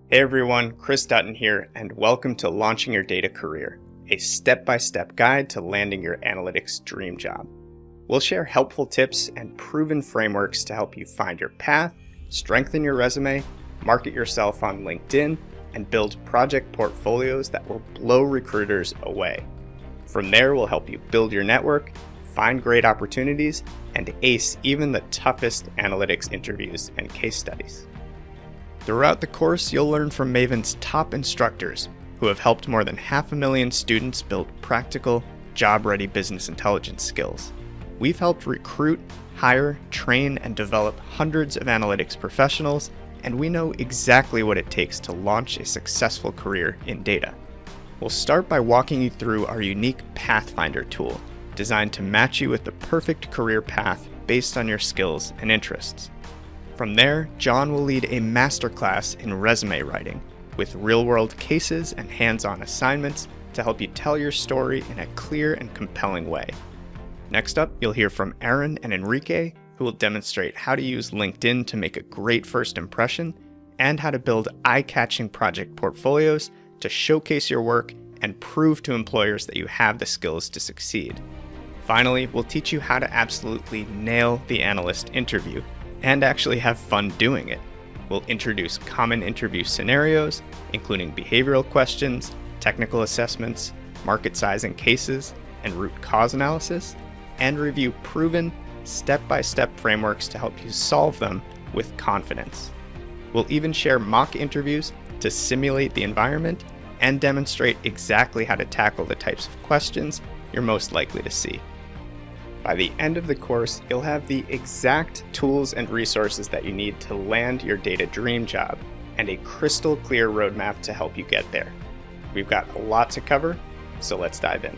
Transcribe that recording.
Hey everyone, Chris Dutton here, and welcome to Launching Your Data Career, a step-by-step guide to landing your analytics dream job. We'll share helpful tips and proven frameworks to help you find your path, strengthen your resume, market yourself on LinkedIn, and build project portfolios that will blow recruiters away. From there, we'll help you build your network, find great opportunities, and ace even the toughest analytics interviews and case studies. Throughout the course, you'll learn from Maven's top instructors who have helped more than 500,000 students build practical, job-ready business intelligence skills. We've helped recruit, hire, train, and develop hundreds of analytics professionals, and we know exactly what it takes to launch a successful career in data. We'll start by walking you through our unique Pathfinder tool, designed to match you with the perfect career path based on your skills and interests. From there, John will lead a masterclass in resume writing, with real-world cases and hands-on assignments to help you tell your story in a clear and compelling way. Next up, you'll hear from Aaron and Enrique, who will demonstrate how to use LinkedIn to make a great first impression, and how to build eye-catching project portfolios to showcase your work and prove to employers that you have the skills to succeed. Finally, we'll teach you how to absolutely nail the analyst interview and actually have fun doing it. We'll introduce common interview scenarios, including behavioral questions, technical assessments, market sizing cases, and root cause analysis, and review proven, step-by-step frameworks to help you solve them with confidence. We'll even share mock interviews to simulate the environment and demonstrate exactly how to tackle the types of questions you're most likely to see. By the end of the course, you'll have the exact tools and resources that you need to land your data dream job and a crystal clear roadmap to help you get there. We've got a lot to cover, so let's dive in.